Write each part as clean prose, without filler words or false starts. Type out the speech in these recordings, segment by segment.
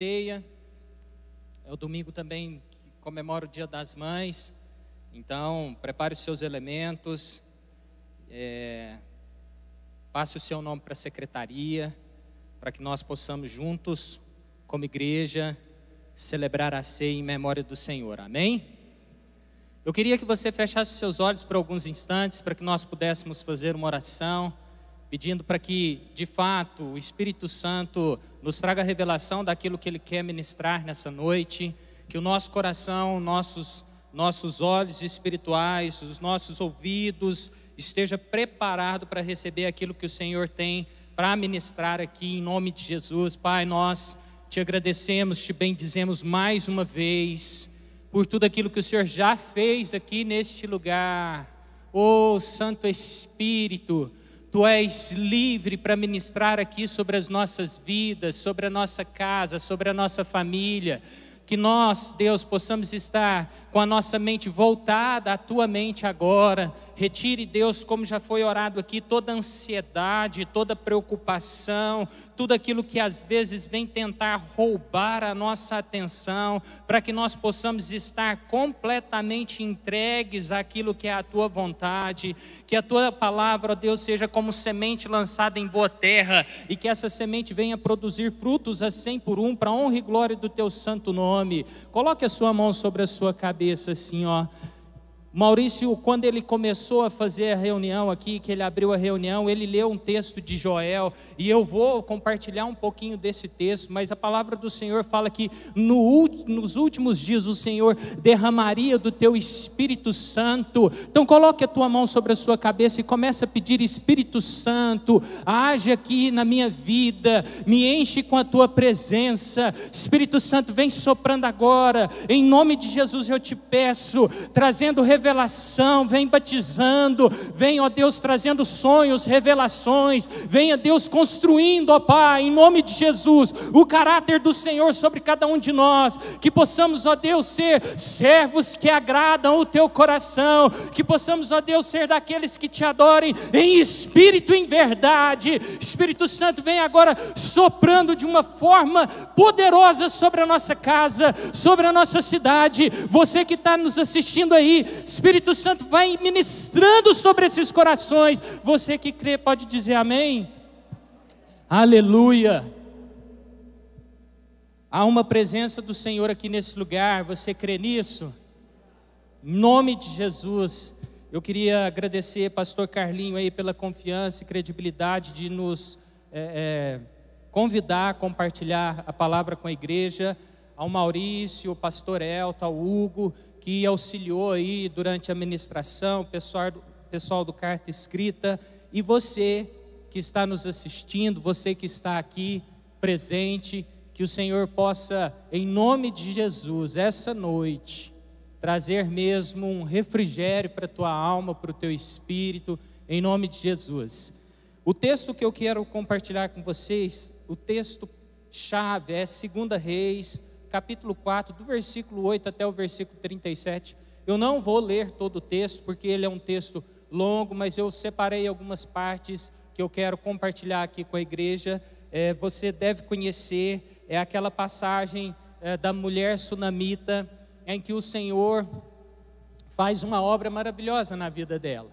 ceia. É o domingo também que comemora o Dia das Mães. Então, prepare os seus elementos. Passe o seu nome para a secretaria, para que nós possamos juntos, como igreja, celebrar a ceia em memória do Senhor. Amém? Eu queria que você fechasse seus olhos por alguns instantes, para que nós pudéssemos fazer uma oração, pedindo para que, de fato, o Espírito Santo nos traga a revelação daquilo que Ele quer ministrar nessa noite, que o nosso coração, nossos olhos espirituais, os nossos ouvidos, esteja preparado para receber aquilo que o Senhor tem para ministrar aqui, em nome de Jesus. Pai, nós te agradecemos, te bendizemos mais uma vez, por tudo aquilo que o Senhor já fez aqui neste lugar. Oh, Santo Espírito, Tu és livre para ministrar aqui sobre as nossas vidas, sobre a nossa casa, sobre a nossa família. Que nós, Deus, possamos estar com a nossa mente voltada à Tua mente agora. Retire, Deus, como já foi orado aqui, toda ansiedade, toda preocupação, tudo aquilo que às vezes vem tentar roubar a nossa atenção, para que nós possamos estar completamente entregues àquilo que é a Tua vontade. Que a Tua palavra, ó Deus, seja como semente lançada em boa terra, e que essa semente venha produzir frutos a 100 por 1, para a honra e glória do Teu santo nome. Coloque a sua mão sobre a sua cabeça assim, ó. Maurício, quando ele começou a fazer a reunião aqui, que ele abriu a reunião, ele leu um texto de Joel, e eu vou compartilhar um pouquinho desse texto, mas a palavra do Senhor fala que nos últimos dias o Senhor derramaria do teu Espírito Santo. Então coloque a tua mão sobre a sua cabeça e comece a pedir: Espírito Santo, age aqui na minha vida, me enche com a tua presença. Espírito Santo, vem soprando agora, em nome de Jesus eu te peço, trazendo revelação, vem batizando, vem, ó Deus, trazendo sonhos, revelações, venha, Deus, construindo, ó Pai, em nome de Jesus, o caráter do Senhor sobre cada um de nós, que possamos, ó Deus, ser servos que agradam o Teu coração, que possamos, ó Deus, ser daqueles que Te adorem em espírito e em verdade. Espírito Santo, vem agora soprando de uma forma poderosa sobre a nossa casa, sobre a nossa cidade. Você que está nos assistindo aí, Espírito Santo, vai ministrando sobre esses corações. Você que crê pode dizer amém? Aleluia. Há uma presença do Senhor aqui nesse lugar. Você crê nisso? Em nome de Jesus. Eu queria agradecer pastor Carlinho aí pela confiança e credibilidade de nos convidar a compartilhar a palavra com a igreja. Ao Maurício, o pastor Elton, ao Hugo, que auxiliou aí durante a ministração, pessoal do Carta Escrita, e você que está nos assistindo, você que está aqui presente, que o Senhor possa, em nome de Jesus, essa noite, trazer mesmo um refrigério para a tua alma, para o teu espírito, em nome de Jesus. O texto que eu quero compartilhar com vocês, o texto chave é 2 Reis, capítulo 4, do versículo 8 até o versículo 37. Eu não vou ler todo o texto, porque ele é um texto longo, mas eu separei algumas partes que eu quero compartilhar aqui com a igreja. Você deve conhecer, é aquela passagem da mulher sunamita, em que o Senhor faz uma obra maravilhosa na vida dela.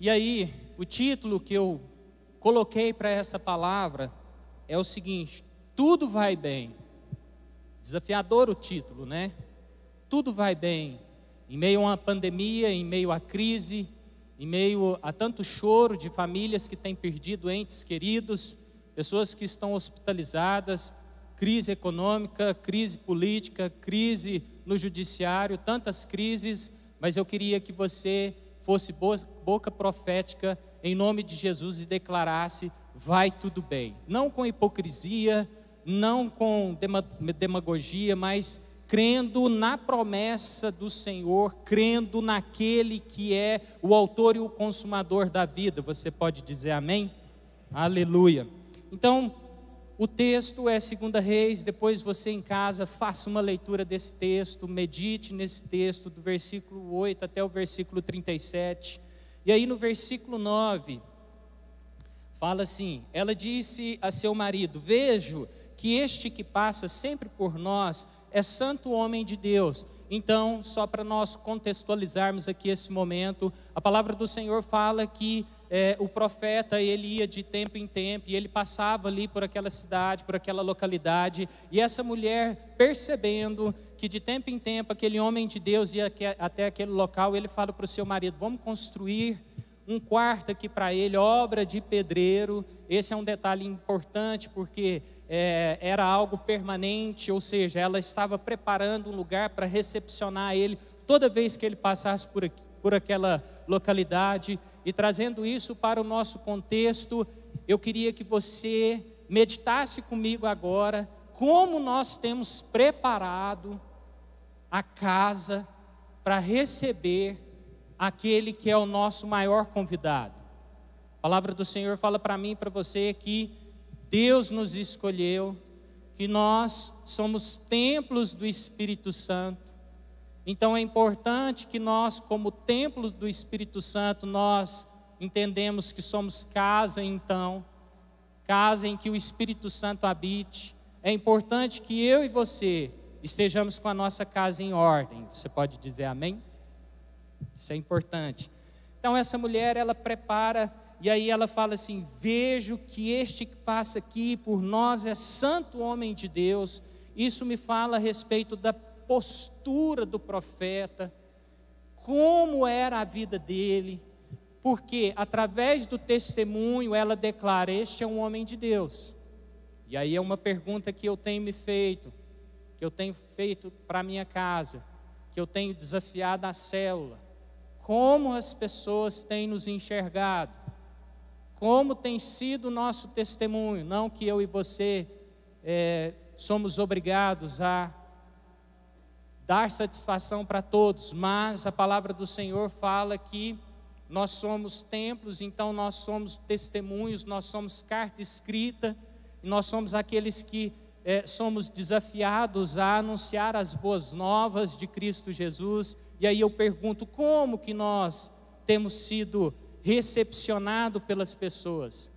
E aí, o título que eu coloquei para essa palavra é o seguinte: tudo vai bem. Desafiador o título, né? Tudo vai bem. Em meio a uma pandemia, em meio à crise, em meio a tanto choro de famílias que têm perdido entes queridos, pessoas que estão hospitalizadas, crise econômica, crise política, crise no judiciário, tantas crises, mas eu queria que você fosse boca profética em nome de Jesus e declarasse: vai tudo bem. Não com hipocrisia, não com demagogia, mas crendo na promessa do Senhor, crendo naquele que é o autor e o consumador da vida. Você pode dizer amém? Aleluia. Então, o texto é 2 Reis, depois você em casa faça uma leitura desse texto, medite nesse texto, do versículo 8 até o versículo 37. E aí no versículo 9, fala assim: ela disse a seu marido: vejo que este que passa sempre por nós é santo homem de Deus. Então, só para nós contextualizarmos aqui esse momento, a palavra do Senhor fala que o profeta, ele ia de tempo em tempo, e ele passava ali por aquela cidade, por aquela localidade, e essa mulher, percebendo que de tempo em tempo aquele homem de Deus ia até aquele local, ele fala para o seu marido: vamos construir um quarto aqui para ele, obra de pedreiro. Esse é um detalhe importante, porque era algo permanente, ou seja, ela estava preparando um lugar para recepcionar ele toda vez que ele passasse por aquela localidade. E trazendo isso para o nosso contexto, eu queria que você meditasse comigo agora como nós temos preparado a casa para receber aquele que é o nosso maior convidado. A palavra do Senhor fala para mim e para você que Deus nos escolheu, que nós somos templos do Espírito Santo. Então é importante que nós, como templos do Espírito Santo, nós entendemos que somos casa, então, casa em que o Espírito Santo habite. É importante que eu e você estejamos com a nossa casa em ordem. Você pode dizer amém? Isso é importante. Então essa mulher, ela prepara, e aí ela fala assim: vejo que este que passa aqui por nós é santo homem de Deus. Isso me fala a respeito da postura do profeta, como era a vida dele, porque através do testemunho ela declara: este é um homem de Deus. E aí é uma pergunta que eu tenho me feito, que eu tenho feito para a minha casa, que eu tenho desafiado a célula: como as pessoas têm nos enxergado, como tem sido o nosso testemunho. Não que eu e você somos obrigados a dar satisfação para todos, mas a palavra do Senhor fala que nós somos templos, então nós somos testemunhos, nós somos carta escrita, e nós somos aqueles que somos desafiados a anunciar as boas novas de Cristo Jesus. E aí eu pergunto: como que nós temos sido recepcionados pelas pessoas?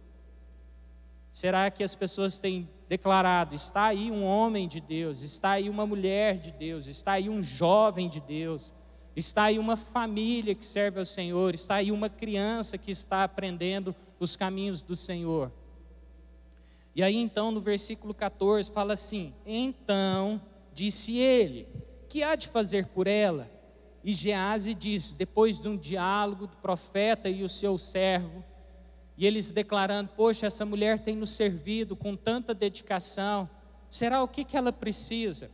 Será que as pessoas têm declarado: está aí um homem de Deus, está aí uma mulher de Deus, está aí um jovem de Deus, está aí uma família que serve ao Senhor, está aí uma criança que está aprendendo os caminhos do Senhor? E aí então no versículo 14 fala assim: então disse ele: que há de fazer por ela? E Geazi disse, depois de um diálogo do profeta e o seu servo, e eles declarando: poxa, essa mulher tem nos servido com tanta dedicação, será o que ela precisa?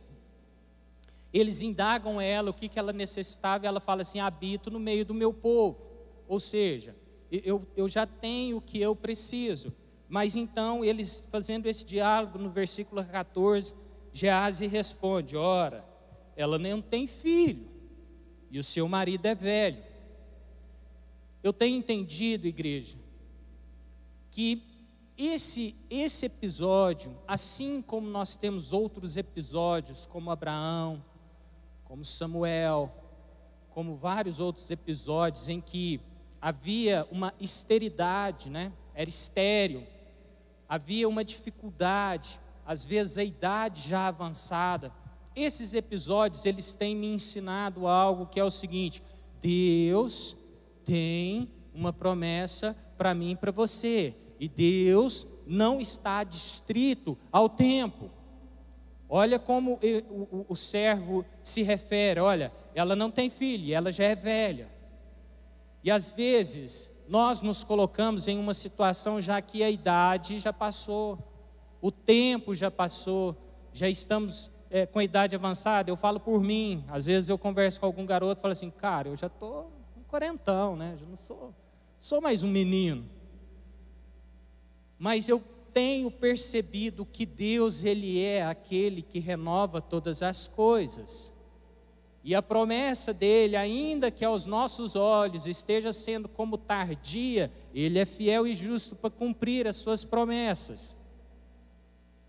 Eles indagam ela o que ela necessitava, e ela fala assim: habito no meio do meu povo, ou seja, eu já tenho o que eu preciso. Mas então eles, fazendo esse diálogo, no versículo 14, Geazi responde: ora, ela não tem filho, e o seu marido é velho. Eu tenho entendido, igreja, que esse episódio, assim como nós temos outros episódios, como Abraão, como Samuel, como vários outros episódios em que havia uma esterilidade, né? Era estéril, havia uma dificuldade, às vezes a idade já avançada. Esses episódios, eles têm me ensinado algo que é o seguinte: Deus tem uma promessa para mim e para você, e Deus não está distrito ao tempo. Olha como o servo se refere: olha, ela não tem filho, ela já é velha. E às vezes nós nos colocamos em uma situação já que a idade já passou, o tempo já passou, já estamos com a idade avançada. Eu falo por mim, às vezes eu converso com algum garoto e falo assim: cara, eu já estou com quarentão, né? Já não sou mais um menino. Mas eu tenho percebido que Deus, Ele é aquele que renova todas as coisas. E a promessa dEle, ainda que aos nossos olhos esteja sendo como tardia, Ele é fiel e justo para cumprir as suas promessas.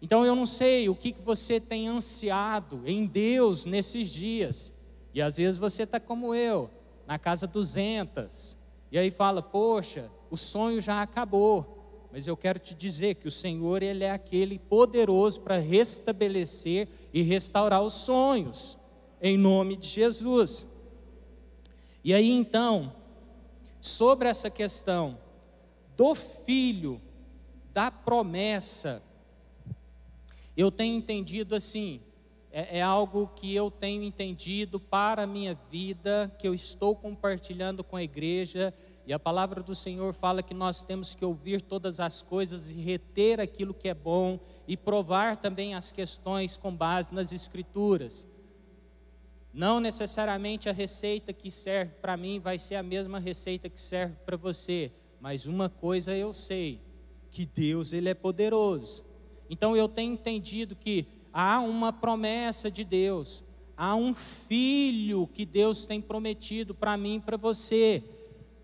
Então eu não sei o que você tem ansiado em Deus nesses dias. E às vezes você está como eu, na casa 200. E aí fala: poxa, o sonho já acabou. mas eu quero te dizer que o Senhor, Ele é aquele poderoso para restabelecer e restaurar os sonhos, em nome de Jesus. E aí então, sobre essa questão do filho, da promessa, eu tenho entendido assim, é algo que eu tenho entendido para a minha vida, que eu estou compartilhando com a igreja, e a palavra do Senhor fala que nós temos que ouvir todas as coisas e reter aquilo que é bom, e provar também as questões com base nas Escrituras. Não necessariamente a receita que serve para mim vai ser a mesma receita que serve para você, mas uma coisa eu sei, que Deus, Ele é poderoso. Então eu tenho entendido que há uma promessa de Deus, há um filho que Deus tem prometido para mim e para você.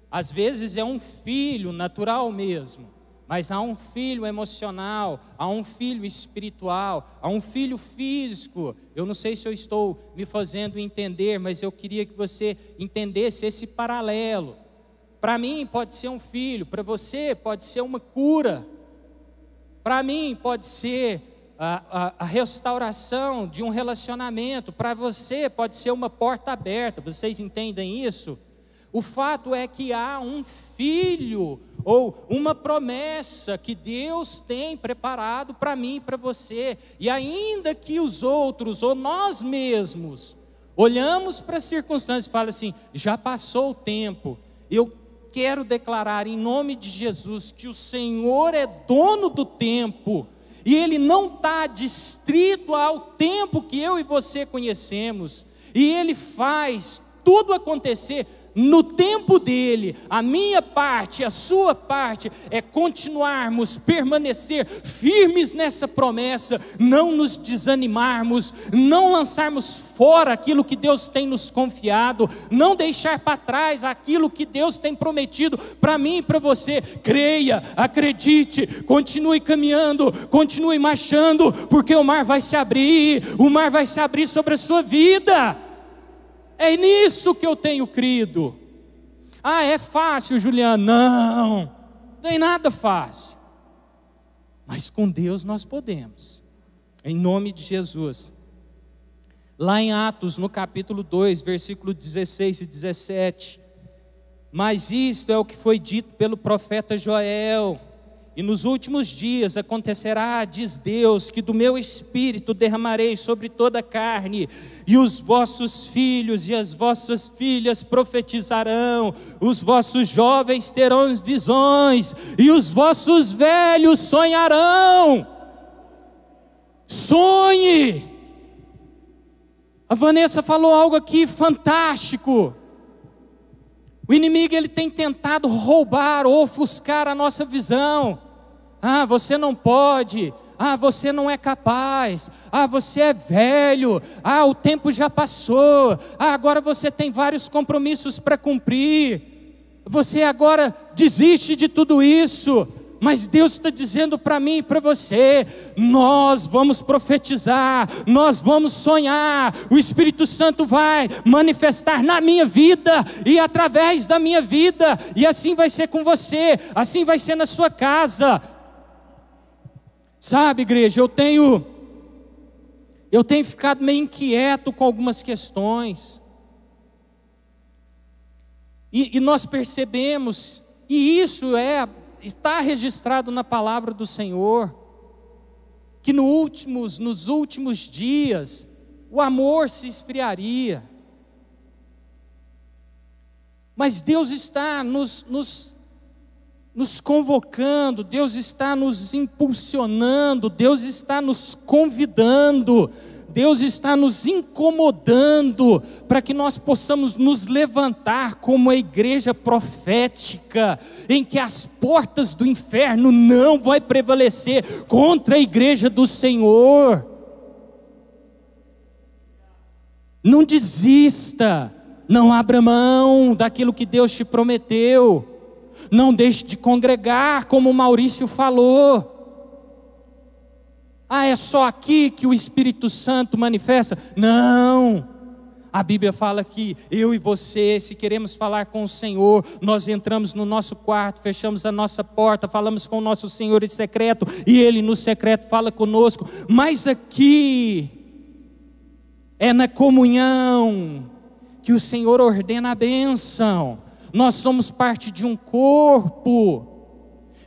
Às vezes é um filho natural mesmo, mas há um filho emocional, há um filho espiritual, há um filho físico. Eu não sei se eu estou me fazendo entender, mas eu queria que você entendesse esse paralelo. Para mim pode ser um filho, para você pode ser uma cura, para mim pode ser a restauração de um relacionamento, para você pode ser uma porta aberta. Vocês entendem isso? O fato é que há um filho ou uma promessa que Deus tem preparado para mim e para você, e ainda que os outros ou nós mesmos olhamos para as circunstâncias e falamos assim, já passou o tempo, eu quero declarar em nome de Jesus que o Senhor é dono do tempo, e Ele não está distrito ao tempo que eu e você conhecemos, e Ele faz tudo acontecer no tempo dele. A minha parte, a sua parte é continuarmos, permanecer firmes nessa promessa, não nos desanimarmos, não lançarmos fora aquilo que Deus tem nos confiado, não deixar para trás aquilo que Deus tem prometido para mim e para você. Creia, acredite, continue caminhando, continue marchando, porque o mar vai se abrir sobre a sua vida. É nisso que eu tenho crido. Ah, é fácil, Juliano? Não é nada fácil. Mas com Deus nós podemos, em nome de Jesus. Lá em Atos, no capítulo 2, versículo 16 e 17. Mas isto é o que foi dito pelo profeta Joel. E nos últimos dias acontecerá, diz Deus, que do meu espírito derramarei sobre toda a carne, e os vossos filhos e as vossas filhas profetizarão, os vossos jovens terão visões, e os vossos velhos sonharão. Sonhe! A Vanessa falou algo aqui fantástico. O inimigo, ele tem tentado roubar ou ofuscar a nossa visão. Ah, você não pode. Ah, você não é capaz. Ah, você é velho. Ah, o tempo já passou. Ah, agora você tem vários compromissos para cumprir. Você agora desiste de tudo isso. Mas Deus está dizendo para mim e para você, nós vamos profetizar, nós vamos sonhar, o Espírito Santo vai manifestar na minha vida e através da minha vida, e assim vai ser com você, assim vai ser na sua casa. Sabe, igreja, eu tenho ficado meio inquieto com algumas questões, e nós percebemos, e isso está registrado na palavra do Senhor, que nos últimos dias o amor se esfriaria. Mas Deus está nos convocando, Deus está nos impulsionando, Deus está nos convidando, Deus está nos incomodando para que nós possamos nos levantar como a igreja profética, em que as portas do inferno não vão prevalecer contra a igreja do Senhor. Não desista, não abra mão daquilo que Deus te prometeu, não deixe de congregar, como o Maurício falou. Ah, é só aqui que o Espírito Santo manifesta? Não, A Bíblia fala que eu e você, se queremos falar com o Senhor, nós entramos no nosso quarto, fechamos a nossa porta, falamos com o nosso Senhor em secreto, e Ele no secreto fala conosco. Mas aqui é na comunhão que o Senhor ordena a bênção. Nós somos parte de um corpo.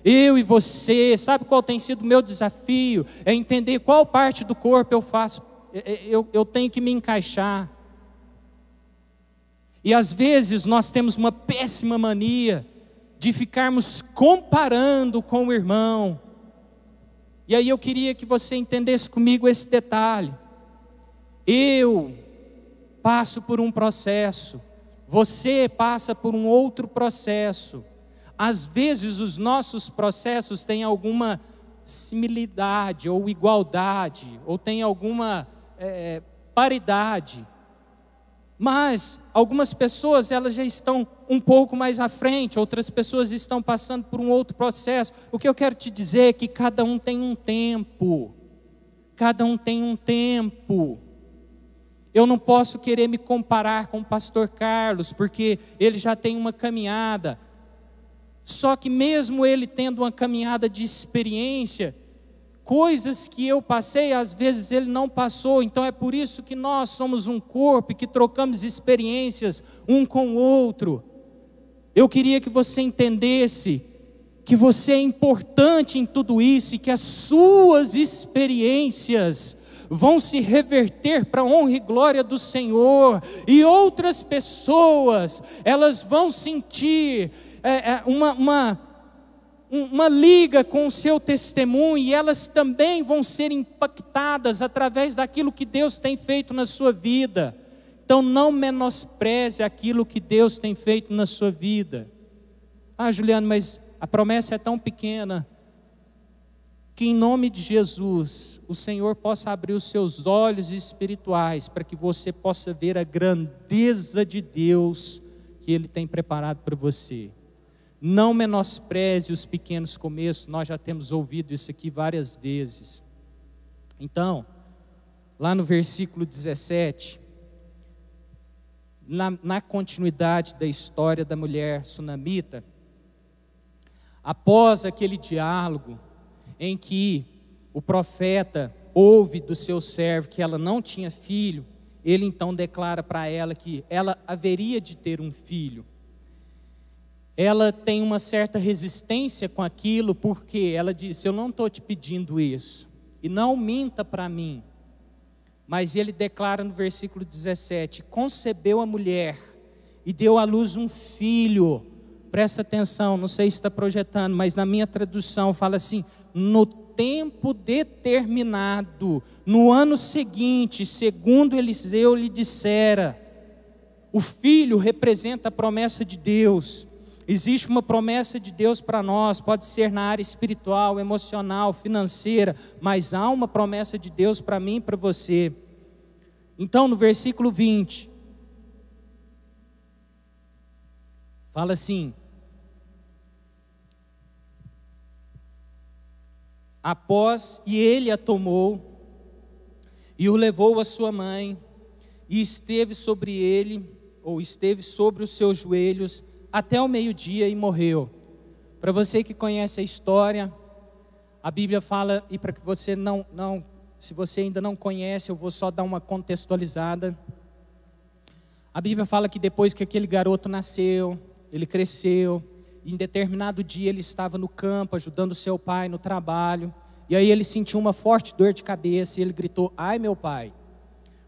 Eu e você, sabe qual tem sido o meu desafio? É entender qual parte do corpo eu faço, eu tenho que me encaixar. E às vezes nós temos uma péssima mania de ficarmos comparando com o irmão. E aí eu queria que você entendesse comigo esse detalhe. Eu passo por um processo, você passa por um outro processo. Às vezes os nossos processos têm alguma similaridade ou igualdade, ou tem alguma paridade. Mas algumas pessoas, elas já estão um pouco mais à frente, outras pessoas estão passando por um outro processo. O que eu quero te dizer é que cada um tem um tempo. Cada um tem um tempo. Eu não posso querer me comparar com o pastor Carlos, porque ele já tem uma caminhada. Só que mesmo ele tendo uma caminhada de experiência, coisas que eu passei, às vezes ele não passou. Então é por isso que nós somos um corpo e que trocamos experiências um com o outro. Eu queria que você entendesse que você é importante em tudo isso e que as suas experiências vão se reverter para a honra e glória do Senhor, e outras pessoas, elas vão sentir uma liga com o seu testemunho, e elas também vão ser impactadas através daquilo que Deus tem feito na sua vida. Então não menospreze aquilo que Deus tem feito na sua vida. Ah, Juliano, mas a promessa é tão pequena. Que em nome de Jesus, o Senhor possa abrir os seus olhos espirituais, para que você possa ver a grandeza de Deus que Ele tem preparado para você. Não menospreze os pequenos começos, nós já temos ouvido isso aqui várias vezes. Então, lá no versículo 17, na continuidade da história da mulher sunamita, após aquele diálogo, em que o profeta ouve do seu servo que ela não tinha filho, ele então declara para ela que ela haveria de ter um filho. Ela tem uma certa resistência com aquilo, porque ela disse: eu não estou te pedindo isso, e não minta para mim. Mas ele declara no versículo 17: concebeu a mulher e deu à luz um filho. Presta atenção, não sei se está projetando, mas na minha tradução fala assim: no tempo determinado, no ano seguinte, segundo Eliseu lhe dissera. O filho representa a promessa de Deus. Existe uma promessa de Deus para nós, pode ser na área espiritual, emocional, financeira, mas há uma promessa de Deus para mim e para você. Então no versículo 20, fala assim: e ele a tomou e o levou à sua mãe, e esteve sobre ele, ou esteve sobre os seus joelhos até o meio-dia e morreu. Para você que conhece a história, a Bíblia fala, e para que você se você ainda não conhece, eu vou só dar uma contextualizada. A Bíblia fala que depois que aquele garoto nasceu, ele cresceu, em determinado dia ele estava no campo ajudando seu pai no trabalho, e aí ele sentiu uma forte dor de cabeça e ele gritou: ai meu pai.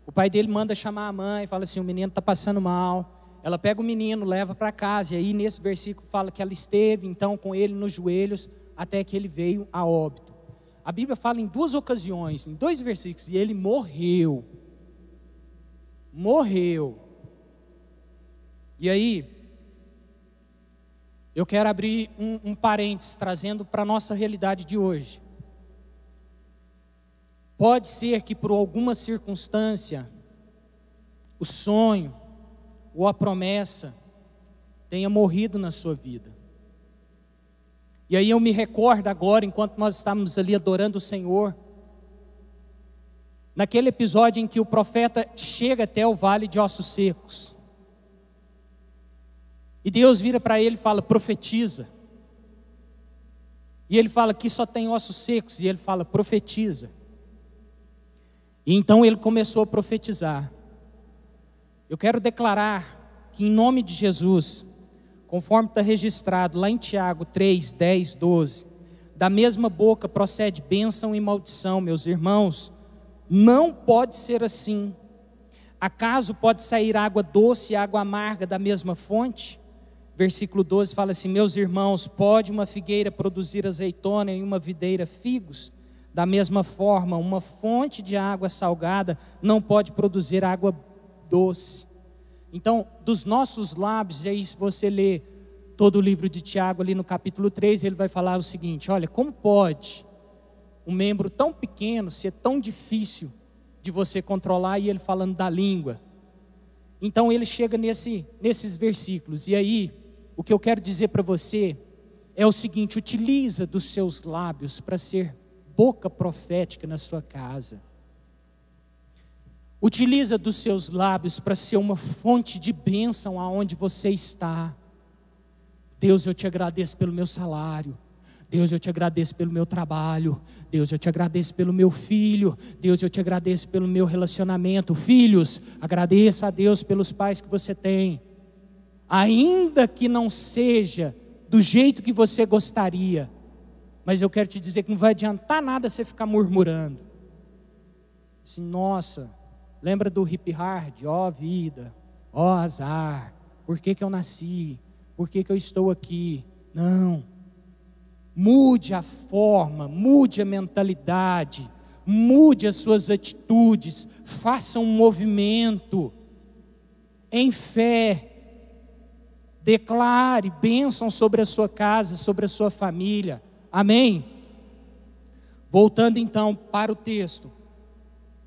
O pai dele manda chamar a mãe, fala assim: o menino está passando mal. Ela pega o menino, leva para casa, e aí nesse versículo fala que ela esteve então com ele nos joelhos até que ele veio a óbito. A Bíblia fala em duas ocasiões, em 2 versículos, e ele morreu. Morreu. E aí eu quero abrir um parênteses, trazendo para a nossa realidade de hoje. Pode ser que por alguma circunstância, o sonho ou a promessa tenha morrido na sua vida. E aí eu me recordo agora, enquanto nós estávamos ali adorando o Senhor, naquele episódio em que o profeta chega até o vale de ossos secos. E Deus vira para ele e fala: profetiza. E ele fala que só tem ossos secos, e ele fala: profetiza. E então ele começou a profetizar. Eu quero declarar que em nome de Jesus, conforme está registrado lá em Tiago 3, 10, 12, da mesma boca procede bênção e maldição, meus irmãos. Não pode ser assim. Acaso pode sair água doce e água amarga da mesma fonte? Versículo 12 fala assim: meus irmãos, pode uma figueira produzir azeitona e uma videira figos? Da mesma forma, uma fonte de água salgada não pode produzir água doce. Então, dos nossos lábios, e aí se você ler todo o livro de Tiago ali no capítulo 3, ele vai falar o seguinte: olha, como pode um membro tão pequeno ser tão difícil de você controlar? E ele falando da língua. Então ele chega nesses versículos, e aí o que eu quero dizer para você é o seguinte: utiliza dos seus lábios para ser boca profética na sua casa. Utiliza dos seus lábios para ser uma fonte de bênção aonde você está. Deus, eu te agradeço pelo meu salário. Deus, eu te agradeço pelo meu trabalho. Deus, eu te agradeço pelo meu filho. Deus, eu te agradeço pelo meu relacionamento. Filhos, agradeça a Deus pelos pais que você tem. Ainda que não seja do jeito que você gostaria, mas eu quero te dizer que não vai adiantar nada você ficar murmurando. Assim, nossa, lembra do hip hard? Ó vida, ó azar, por que eu nasci? Por que eu estou aqui? Não. Mude a forma, mude a mentalidade, mude as suas atitudes, faça um movimento em fé. Declare bênção sobre a sua casa, sobre a sua família. Amém? Voltando então para o texto,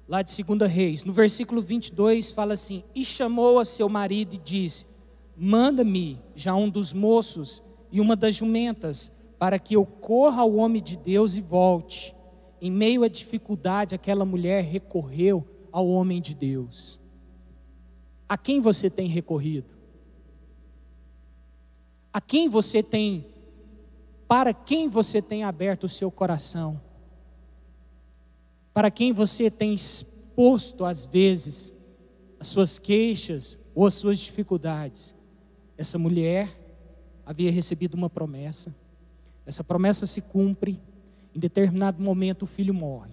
lá de 2 Reis, no versículo 22 fala assim: e chamou a seu marido e disse: manda-me já um dos moços e uma das jumentas, para que eu corra ao homem de Deus e volte. Em meio à dificuldade, aquela mulher recorreu ao homem de Deus. A quem você tem recorrido? A quem você tem, para quem você tem aberto o seu coração? Para quem você tem exposto às vezes as suas queixas ou as suas dificuldades? Essa mulher havia recebido uma promessa. Essa promessa se cumpre. Em determinado momento o filho morre.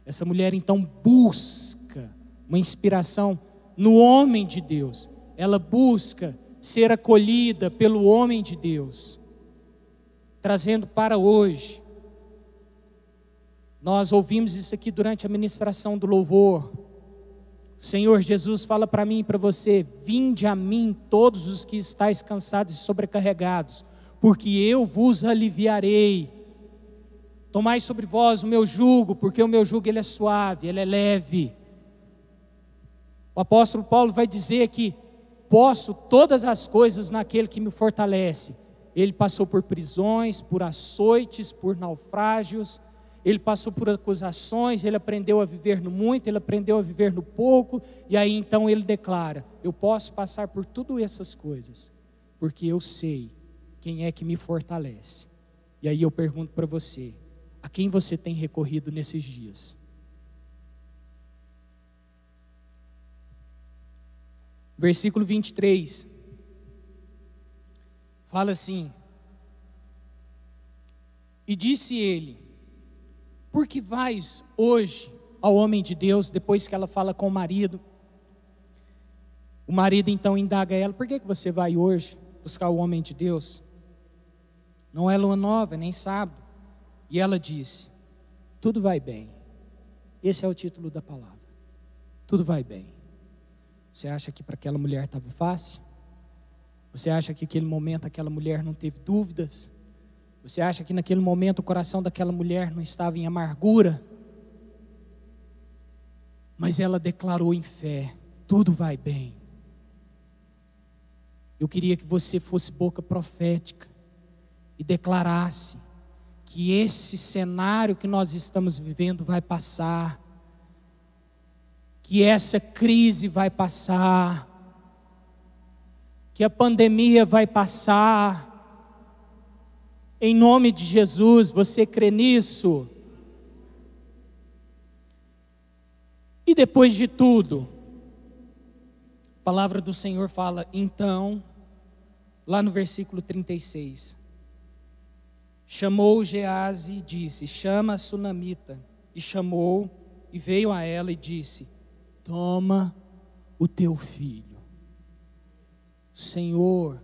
Essa mulher então busca uma inspiração no homem de Deus. Ela busca ser acolhida pelo homem de Deus. Trazendo para hoje. Nós ouvimos isso aqui durante a ministração do louvor. O Senhor Jesus fala para mim e para você: vinde a mim todos os que estáis cansados e sobrecarregados, porque eu vos aliviarei. Tomai sobre vós o meu jugo, porque o meu jugo ele é suave, ele é leve. O apóstolo Paulo vai dizer que posso todas as coisas naquele que me fortalece. Ele passou por prisões, por açoites, por naufrágios. Ele passou por acusações, ele aprendeu a viver no muito, ele aprendeu a viver no pouco. E aí então ele declara: eu posso passar por tudo essas coisas, porque eu sei quem é que me fortalece. E aí eu pergunto para você: a quem você tem recorrido nesses dias? Versículo 23 fala assim: e disse ele: por que vais hoje ao homem de Deus? Depois que ela fala com o marido então indaga ela: por que você vai hoje buscar o homem de Deus? Não é lua nova, nem sábado. E ela disse: tudo vai bem. Esse é o título da palavra. Tudo vai bem. Você acha que para aquela mulher estava fácil? Você acha que naquele momento aquela mulher não teve dúvidas? Você acha que naquele momento o coração daquela mulher não estava em amargura? Mas ela declarou em fé: tudo vai bem. Eu queria que você fosse boca profética e declarasse que esse cenário que nós estamos vivendo vai passar. que essa crise vai passar, que a pandemia vai passar. Em nome de Jesus, você crê nisso? E depois de tudo, a palavra do Senhor fala, então, lá no versículo 36, chamou Geazi e disse, chama a sunamita. E chamou, e veio a ela e disse, toma o teu filho. O Senhor,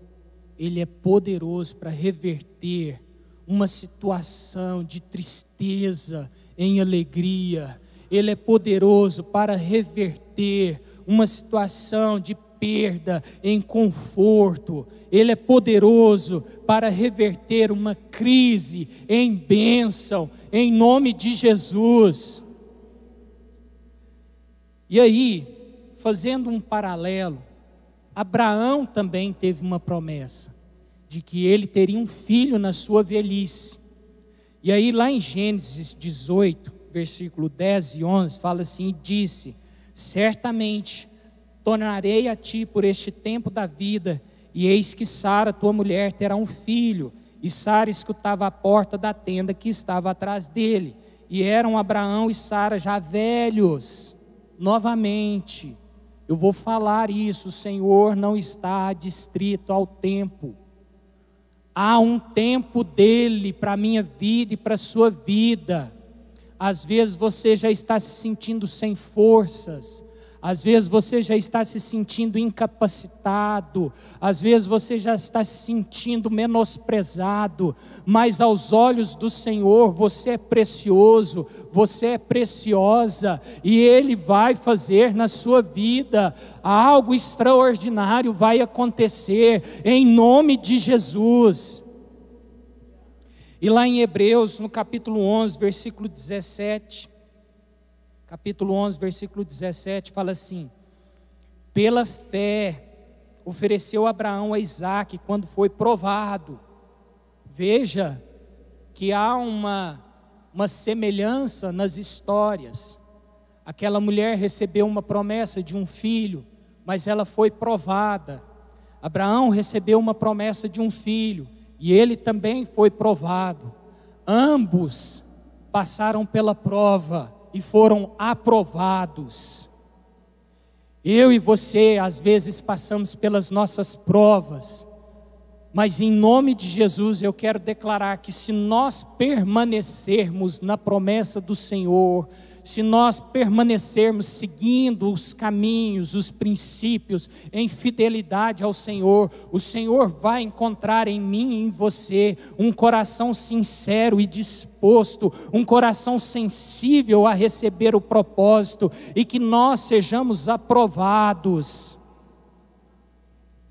Ele é poderoso para reverter uma situação de tristeza em alegria. Ele é poderoso para reverter uma situação de perda em conforto. Ele é poderoso para reverter uma crise em bênção, em nome de Jesus. E aí, fazendo um paralelo, Abraão também teve uma promessa de que ele teria um filho na sua velhice. E aí lá em Gênesis 18, versículo 10 e 11, fala assim, disse, certamente tornarei a ti por este tempo da vida, e eis que Sara, tua mulher, terá um filho. E Sara escutava a porta da tenda que estava atrás dele, e eram Abraão e Sara já velhos. Novamente, eu vou falar isso, o Senhor não está adstrito ao tempo. Há um tempo dele para a minha vida e para a sua vida. Às vezes você já está se sentindo sem forças. Às vezes você já está se sentindo incapacitado, às vezes você já está se sentindo menosprezado, mas aos olhos do Senhor você é precioso, você é preciosa, e Ele vai fazer na sua vida, algo extraordinário vai acontecer, em nome de Jesus. E lá em Hebreus, no capítulo 11, versículo 17, capítulo 11, versículo 17, fala assim, pela fé, ofereceu Abraão a Isaque quando foi provado. Veja que há uma semelhança nas histórias. Aquela mulher recebeu uma promessa de um filho, mas ela foi provada. Abraão recebeu uma promessa de um filho, e ele também foi provado. Ambos passaram pela prova e foram aprovados. Eu e você às vezes passamos pelas nossas provas, mas em nome de Jesus eu quero declarar que se nós permanecermos na promessa do Senhor, se nós permanecermos seguindo os caminhos, os princípios, em fidelidade ao Senhor, o Senhor vai encontrar em mim e em você um coração sincero e disposto, um coração sensível a receber o propósito, e que nós sejamos aprovados,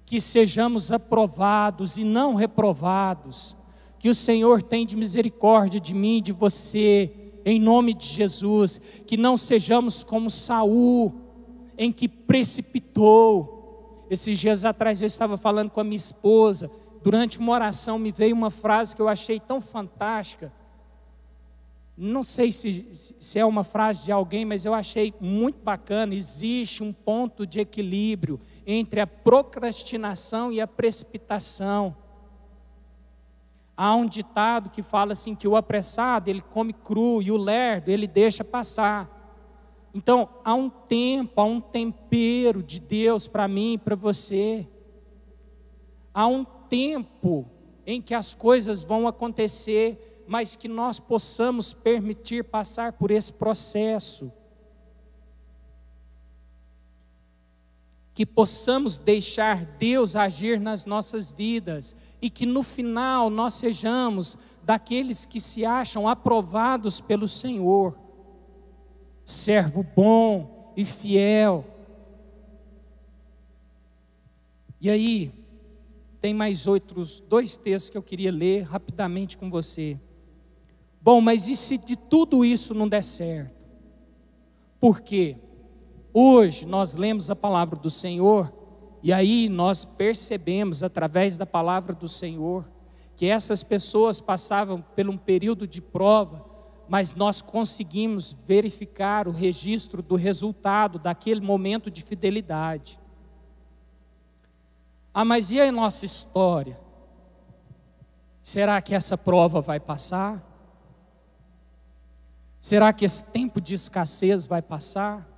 que sejamos aprovados e não reprovados, que o Senhor tenha de misericórdia de mim e de você, em nome de Jesus, que não sejamos como Saul, em que precipitou. Esses dias atrás eu estava falando com a minha esposa, durante uma oração me veio uma frase que eu achei tão fantástica, não sei se é uma frase de alguém, mas eu achei muito bacana. Existe um ponto de equilíbrio entre a procrastinação e a precipitação. Há um ditado que fala assim, que o apressado ele come cru e o lerdo ele deixa passar. Então há um tempo, há um tempero de Deus para mim e para você. Há um tempo em que as coisas vão acontecer, mas que nós possamos permitir passar por esse processo. Que possamos deixar Deus agir nas nossas vidas, e que no final nós sejamos daqueles que se acham aprovados pelo Senhor. Servo bom e fiel. E aí, tem mais outros 2 textos que eu queria ler rapidamente com você. Bom, mas e se de tudo isso não der certo? Por quê? Hoje nós lemos a palavra do Senhor, e aí nós percebemos através da palavra do Senhor, que essas pessoas passavam por um período de prova, mas nós conseguimos verificar o registro do resultado daquele momento de fidelidade. Ah, mas e a nossa história? Será que essa prova vai passar? Será que esse tempo de escassez vai passar?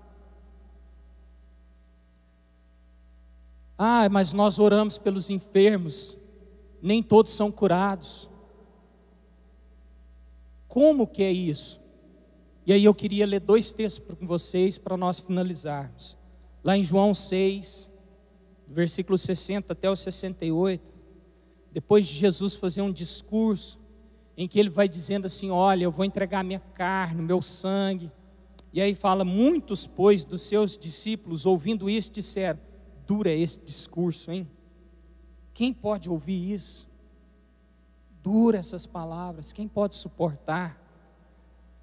Ah, mas nós oramos pelos enfermos, nem todos são curados. Como que é isso? E aí eu queria ler 2 textos com vocês para nós finalizarmos. Lá em João 6, versículo 60 até o 68, depois de Jesus fazer um discurso, em que ele vai dizendo assim, olha, eu vou entregar minha carne, meu sangue. E aí fala, muitos, pois, dos seus discípulos, ouvindo isso, disseram, dura esse discurso, hein? Quem pode ouvir isso? Dura essas palavras, quem pode suportar?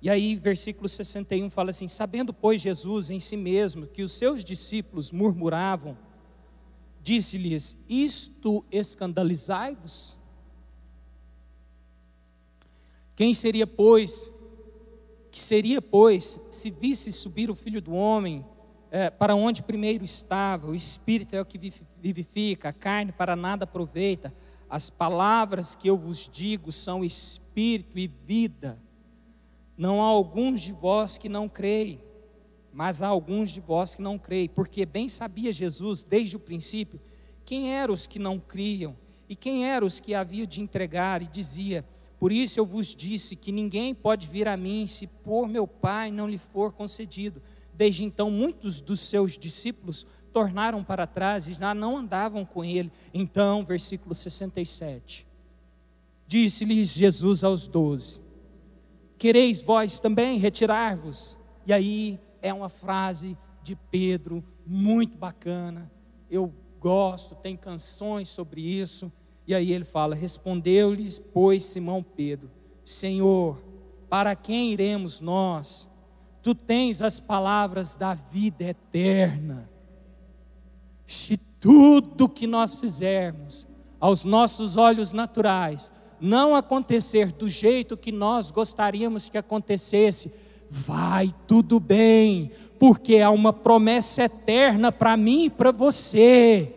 E aí, versículo 61 fala assim, sabendo, pois, Jesus em si mesmo, que os seus discípulos murmuravam, disse-lhes, isto escandalizai-vos? Quem seria, pois, se visse subir o Filho do Homem, para onde primeiro estava? O Espírito é o que vivifica, a carne para nada aproveita. As palavras que eu vos digo são Espírito e vida. Não há alguns de vós que não creem, mas há alguns de vós que não creem, porque bem sabia Jesus, desde o princípio, quem eram os que não criam, e quem eram os que haviam de entregar, e dizia, por isso eu vos disse, que ninguém pode vir a mim, se por meu Pai não lhe for concedido. Desde então, muitos dos seus discípulos tornaram para trás, e já não andavam com ele. Então, versículo 67, disse-lhes Jesus aos 12, quereis vós também retirar-vos? E aí, é uma frase de Pedro, muito bacana, eu gosto, tem canções sobre isso, e aí ele fala, respondeu-lhes, pois, Simão Pedro, Senhor, para quem iremos nós? Tu tens as palavras da vida eterna, se tudo que nós fizermos, aos nossos olhos naturais, não acontecer do jeito que nós gostaríamos que acontecesse, vai tudo bem, porque há uma promessa eterna para mim e para você.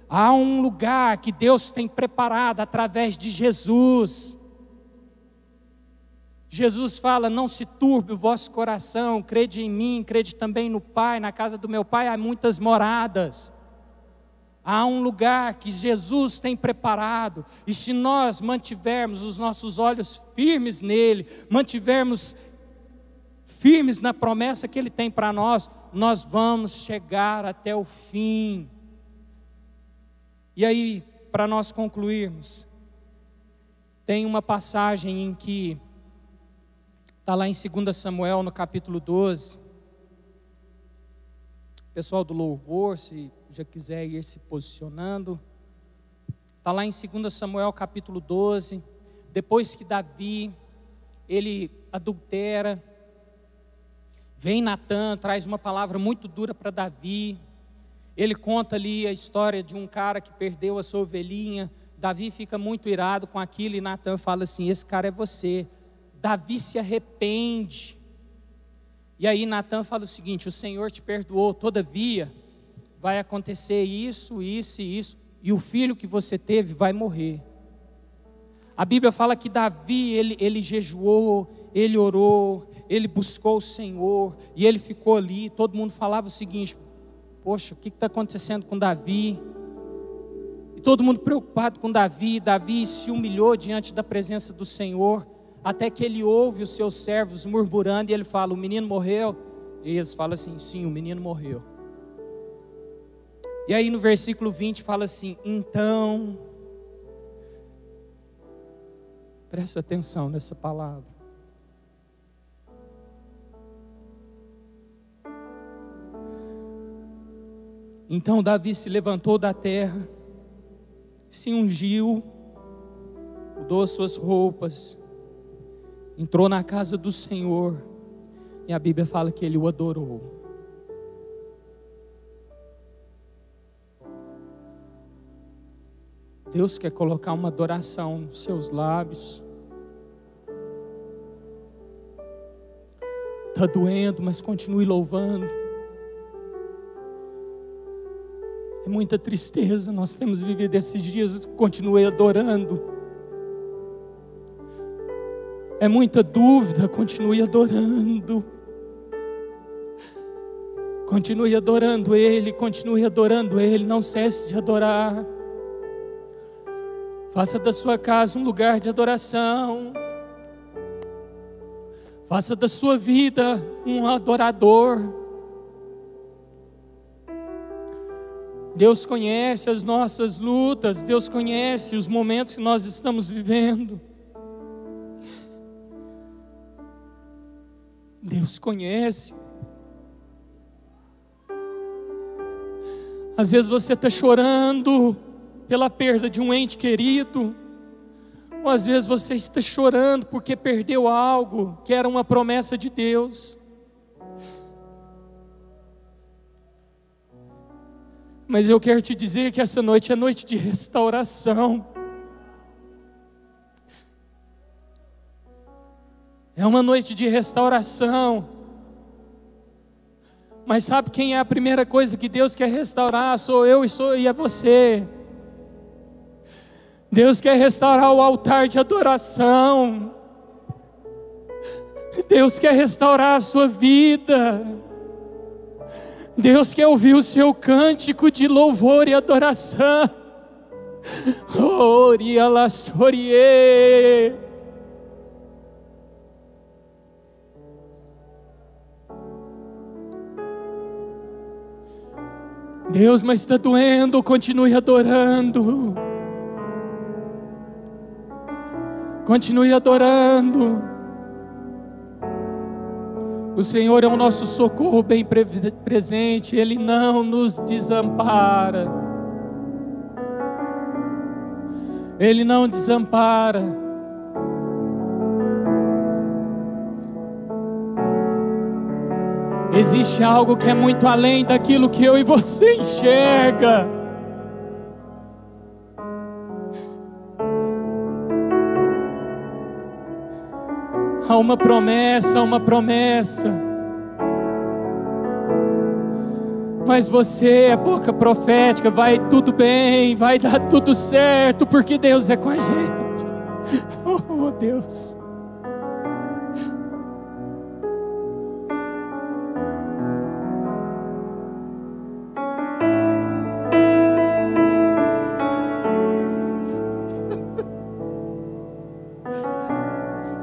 Há um lugar que Deus tem preparado através de Jesus. Jesus fala, não se turbe o vosso coração, crede em mim, crede também no Pai, na casa do meu Pai há muitas moradas. Há um lugar que Jesus tem preparado, e se nós mantivermos os nossos olhos firmes nele, mantivermos firmes na promessa que ele tem para nós, nós vamos chegar até o fim. E aí, para nós concluirmos, tem uma passagem em que está lá em 2 Samuel, no capítulo 12. O pessoal do louvor, se já quiser ir se posicionando. Está lá em 2 Samuel, capítulo 12. Depois que Davi, ele adultera, vem Natã, traz uma palavra muito dura para Davi. Ele conta ali a história de um cara que perdeu a sua ovelhinha. Davi fica muito irado com aquilo e Natã fala assim, esse cara é você. Davi se arrepende. E aí Natã fala o seguinte, o Senhor te perdoou, todavia vai acontecer isso, isso e isso, e o filho que você teve vai morrer. A Bíblia fala que Davi, ele jejuou, ele orou, ele buscou o Senhor, e ele ficou ali, todo mundo falava o seguinte, poxa, o que está acontecendo com Davi? E todo mundo preocupado com Davi, Davi se humilhou diante da presença do Senhor, até que ele ouve os seus servos murmurando, e ele fala, o menino morreu? E eles falam assim, sim, o menino morreu. E aí no versículo 20 fala assim, então, presta atenção nessa palavra. Então Davi se levantou da terra, se ungiu, mudou suas roupas, entrou na casa do Senhor, e a Bíblia fala que ele o adorou. Deus quer colocar uma adoração nos seus lábios. Está doendo, mas continue louvando. É muita tristeza, nós temos vivido esses dias, continue adorando. É muita dúvida, continue adorando. Continue adorando Ele, continue adorando Ele, não cesse de adorar. Faça da sua casa um lugar de adoração. Faça da sua vida um adorador. Deus conhece as nossas lutas, Deus conhece os momentos que nós estamos vivendo. Deus conhece. Às vezes você está chorando pela perda de um ente querido, ou às vezes você está chorando porque perdeu algo que era uma promessa de Deus. Mas eu quero te dizer que essa noite é noite de restauração. É uma noite de restauração. Mas sabe quem é a primeira coisa que Deus quer restaurar? Sou eu e é você. Deus quer restaurar o altar de adoração. Deus quer restaurar a sua vida. Deus quer ouvir o seu cântico de louvor e adoração. Oria la sorie. Deus, mas está doendo, continue adorando. Continue adorando. O Senhor é o nosso socorro bem presente, Ele não nos desampara. Ele não desampara. Existe algo que é muito além daquilo que eu e você enxerga. Há uma promessa, mas você é boca profética, vai tudo bem, vai dar tudo certo, porque Deus é com a gente. Oh Deus.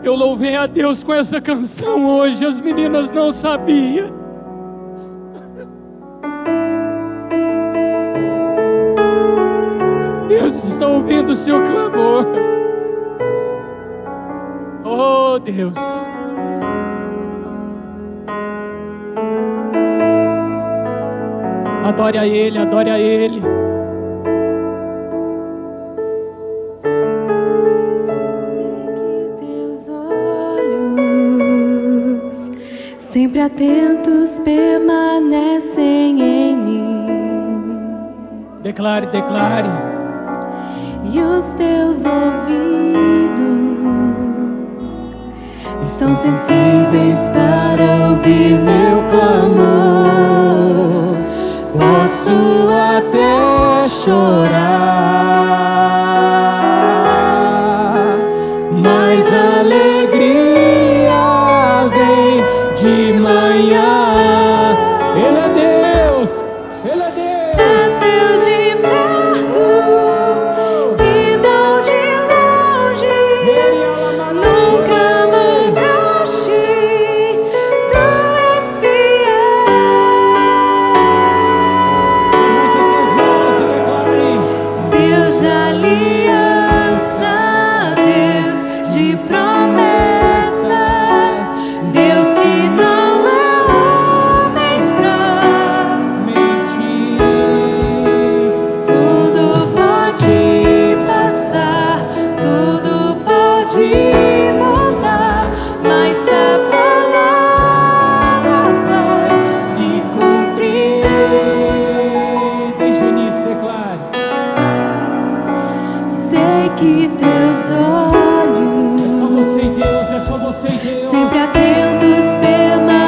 Eu louvei a Deus com essa canção hoje, as meninas não sabiam. Deus está ouvindo o seu clamor. Oh Deus. Adore a Ele, adore a Ele. Sempre atentos permanecem em mim. Declare, declare. E os teus ouvidos estão sensíveis para ouvir meu clamor. Posso até chorar, mas a alegria vem de manhã. Ele é Deus, Ele é Deus. És Deus de perto e não de longe. Nunca mudaste, tu és fiel. Levante as suas mãos e declare. Deus de aliança, Deus de promessas, Deus que não é homem pra Mentir. tudo pode passar, tudo pode mudar, mas a palavra vai se cumprir. Desde o início, declare. Sei que teus olhos É só você e Deus, é só você e Deus. sempre atentos permanecem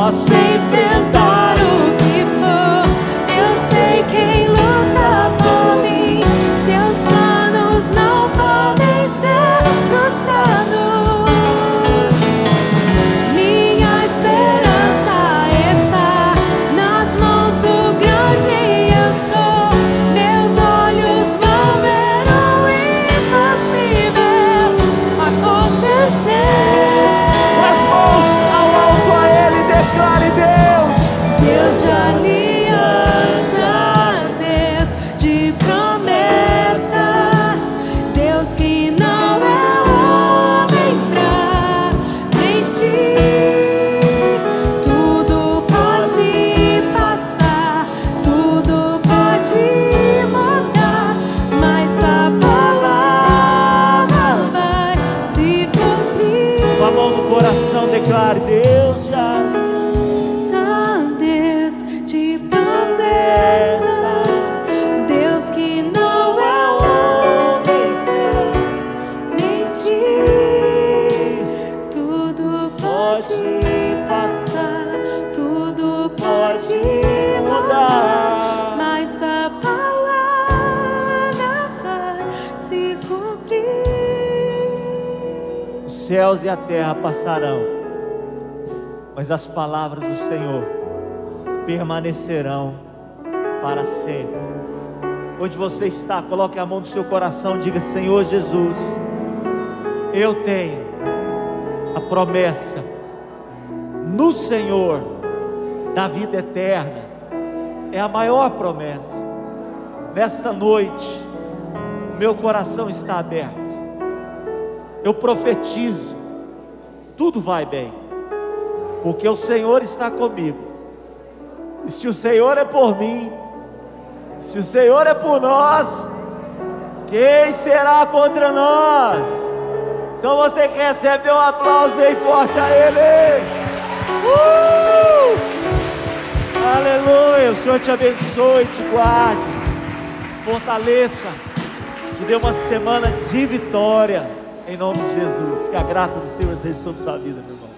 posso enfrentar o que for. Eu sei quem luta por mim. Seus planos não podem ser frustrados. Minha esperança está nas mãos do grande eu sou. Meus olhos vão ver o impossível acontecer. Com as mãos ao alto a Ele, declare: Deus, Deus de aliança, Deus de promessas, Deus que não é homem pra mentir. Tudo pode passar, tudo pode mudar, mas a palavra vai se cumprir. com a mão no coração, declare: Deus já Deus de promessas, Deus que não é homem pra mentir. Tudo pode passar, tudo pode mudar, mas a palavra vai se cumprir. os céus e a terra passarão, mas as palavras do Senhor permanecerão para sempre. Onde você está, coloque a mão no seu coração, diga: Senhor Jesus, eu tenho a promessa no Senhor da vida eterna. É a maior promessa. Nesta noite, o meu coração está aberto. Eu profetizo, tudo vai bem, porque o Senhor está comigo. E se o Senhor é por mim, se o Senhor é por nós, quem será contra nós? Então você que recebe, dê um aplauso bem forte a Ele. Aleluia. O Senhor te abençoe, te guarde, fortaleça, te dê uma semana de vitória, em nome de Jesus. Que a graça do Senhor seja sobre sua vida, meu irmão.